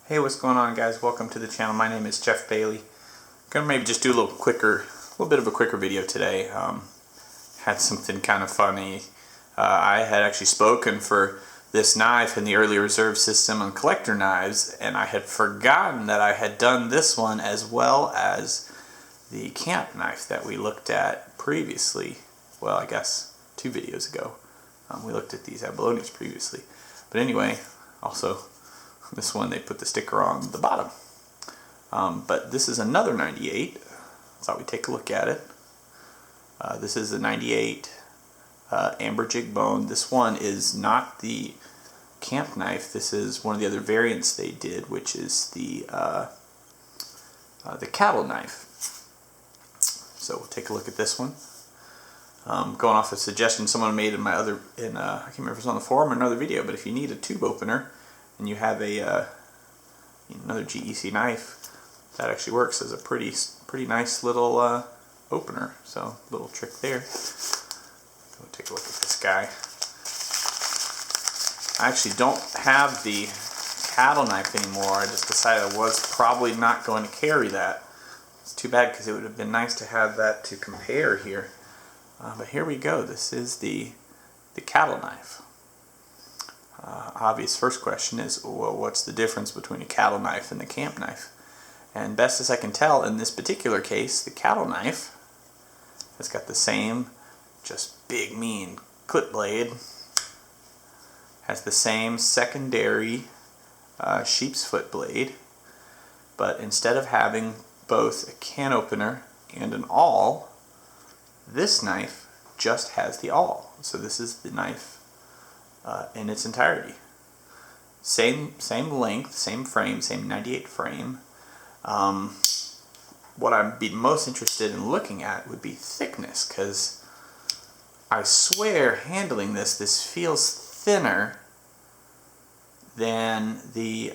Hey, what's going on, guys? Welcome to the channel. My name is Jeff Bailey. I'm gonna maybe just do a little bit of a quicker video today. Had something kind of funny. I had actually spoken for this knife in the early reserve system on collector knives, and I had forgotten that I had done this one as well as the camp knife that we looked at previously. Well, I guess 2 videos ago. We looked at these abalones previously. But anyway, also this one they put the sticker on the bottom. But this is another 98. Thought we'd take a look at it. This is a 98 Amber Jig Bone. This one is not the camp knife. This is one of the other variants they did, which is the cattle knife. So we'll take a look at this one. Going off a suggestion someone made in my other, I can't remember if it was on the forum or another video, but if you need a tube opener and you have a another GEC knife, that actually works as a pretty nice little opener. So little trick there. We'll take a look at this guy. I actually don't have the cattle knife anymore. I just decided I was probably not going to carry that. It's too bad because it would have been nice to have that to compare here. But here we go. This is the cattle knife. Obvious first question is, well, what's the difference between a cattle knife and the camp knife? And best as I can tell, in this particular case, the cattle knife has got the same, just big, mean clip blade. Has the same secondary sheep's foot blade, but instead of having both a can opener and an awl, this knife just has the awl. So this is the knife in its entirety. Same length, same frame, same 98 frame. What I'd be most interested in looking at would be thickness, because I swear handling this feels thinner than the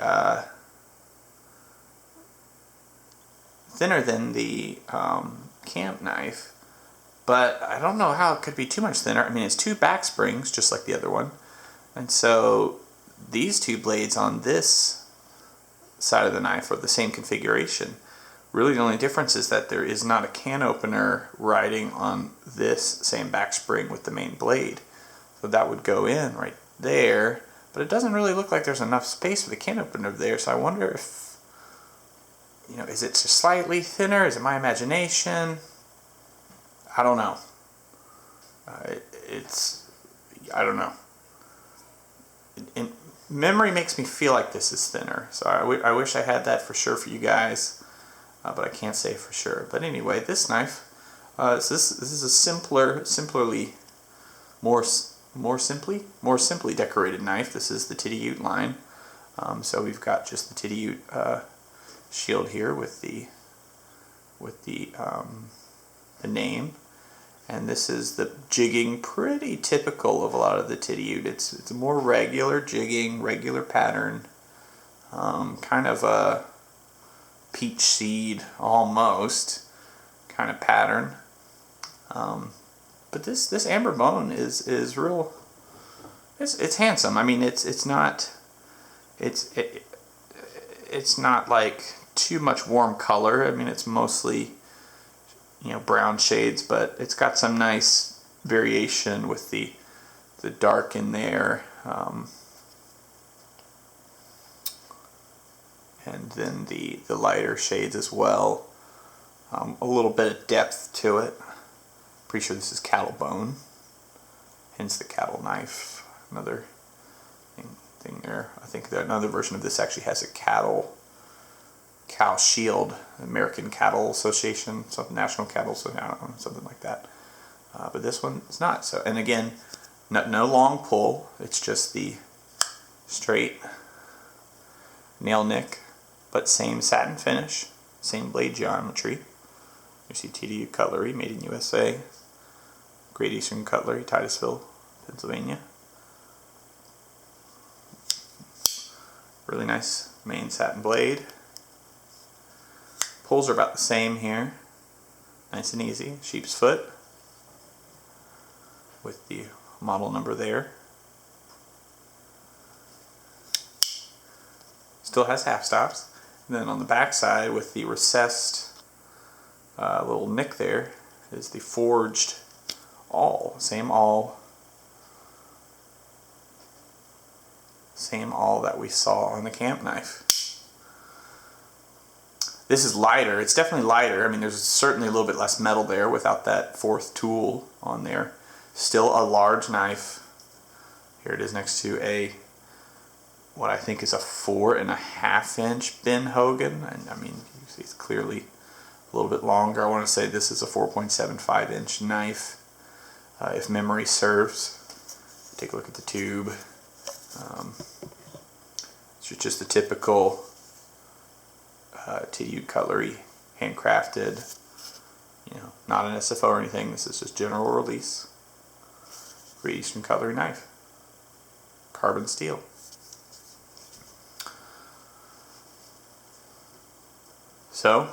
camp knife. But I don't know how it could be too much thinner. I mean, it's 2 back springs, just like the other one. And so these 2 blades on this side of the knife are the same configuration. Really the only difference is that there is not a can opener riding on this same back spring with the main blade. So that would go in right there. But it doesn't really look like there's enough space for the can opener there. So I wonder if, is it just slightly thinner? Is it my imagination? I don't know. I don't know. Memory makes me feel like this is thinner. So I wish I had that for sure for you guys, but I can't say for sure. But anyway, this knife, so this is a simply more simply decorated knife. This is the Tidioute line. So we've got just the Tidioute shield here with the name. And this is the jigging, pretty typical of a lot of the Tidioute. It's a more regular jigging, regular pattern, kind of a peach seed almost kind of pattern. But this Amber Bone is real. It's handsome. I mean, it's not like too much warm color. I mean, it's mostly brown shades, but it's got some nice variation with the dark in there, and then the lighter shades as well. A little bit of depth to it. Pretty sure this is cattle bone, hence the cattle knife. Another thing there. I think that another version of this actually has a cow shield, American Cattle Association, something, National Cattle Association, I don't know, something like that. But this one is not. So, and again, no long pull. It's just the straight nail nick, but same satin finish, same blade geometry. You see Tidioute cutlery, made in USA. Great Eastern Cutlery, Titusville, Pennsylvania. Really nice main satin blade. Pulls are about the same here. Nice and easy. Sheep's foot with the model number there. Still has half stops. And then on the back side with the recessed little nick there is the forged awl. Same awl that we saw on the camp knife. This is lighter. It's definitely lighter. I mean, there's certainly a little bit less metal there without that fourth tool on there. Still a large knife. Here it is next to what I think is a 4.5 inch Ben Hogan. And I mean, you see it's clearly a little bit longer. I want to say this is a 4.75 inch knife, if memory serves. Take a look at the tube. It's just the typical Tidioute cutlery, handcrafted, not an SFO or anything. This is just general release. Great Eastern cutlery knife. Carbon steel. So,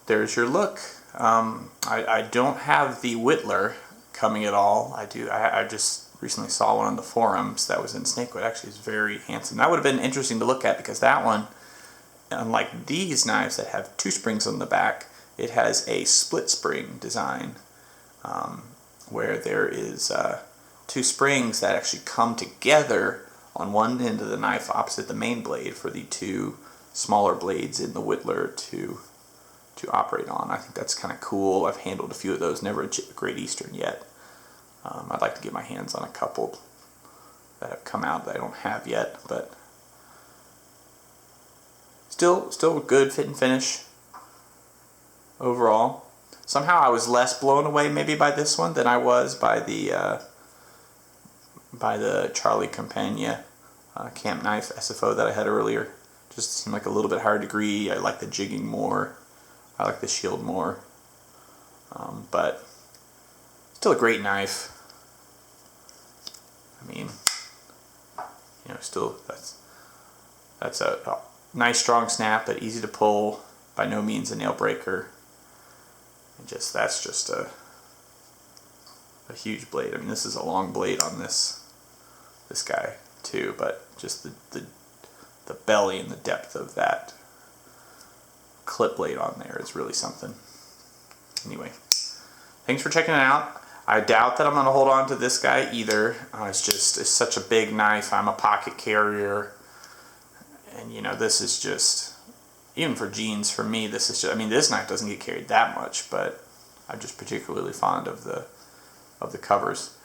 there's your look. I don't have the Whittler coming at all. I just recently saw one on the forums that was in snakewood. Actually, it's very handsome. That would have been interesting to look at because that one, unlike these knives that have two springs on the back, it has a split spring design where there is two springs that actually come together on one end of the knife opposite the main blade for the two smaller blades in the Whittler to operate on. I think that's kind of cool. I've handled a few of those, never a Great Eastern yet. I'd like to get my hands on a couple that have come out that I don't have yet, but still a good fit and finish overall. Somehow I was less blown away maybe by this one than I was by the Charlie Campagna camp knife SFO that I had earlier. Just seemed like a little bit higher degree. I like the jigging more. I like the shield more. But still a great knife. I mean, still that's a nice strong snap, but easy to pull. By no means a nail breaker. And that's just a huge blade. I mean, this is a long blade on this guy too, but just the belly and the depth of that clip blade on there is really something. Anyway, thanks for checking it out. I doubt that I'm going to hold on to this guy either. It's such a big knife. I'm a pocket carrier, and this is just, even for jeans, for me, this is just, I mean, this knife doesn't get carried that much, but I'm just particularly fond of the covers.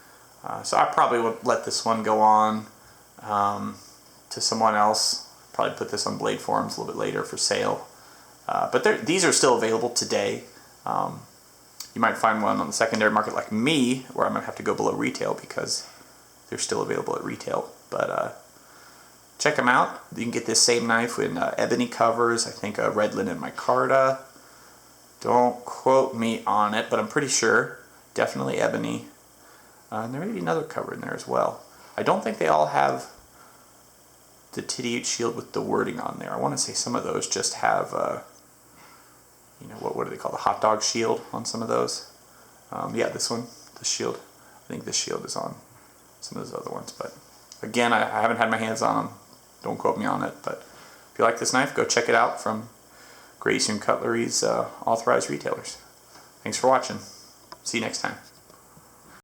So I probably would let this one go on to someone else. Probably put this on Blade Forums a little bit later for sale. But these are still available today. You might find one on the secondary market like me, where I'm going to have to go below retail because they're still available at retail. But check them out. You can get this same knife in ebony covers. I think a red linen micarta. Don't quote me on it, but I'm pretty sure. Definitely ebony. And there may be another cover in there as well. I don't think they all have the Tidioute shield with the wording on there. I want to say some of those just have, what do they call, the hot dog shield on some of those. Yeah, this one, the shield. I think this shield is on some of those other ones. But again, I haven't had my hands on them. Don't quote me on it. But if you like this knife, go check it out from Great Eastern Cutlery's authorized retailers. Thanks for watching. See you next time.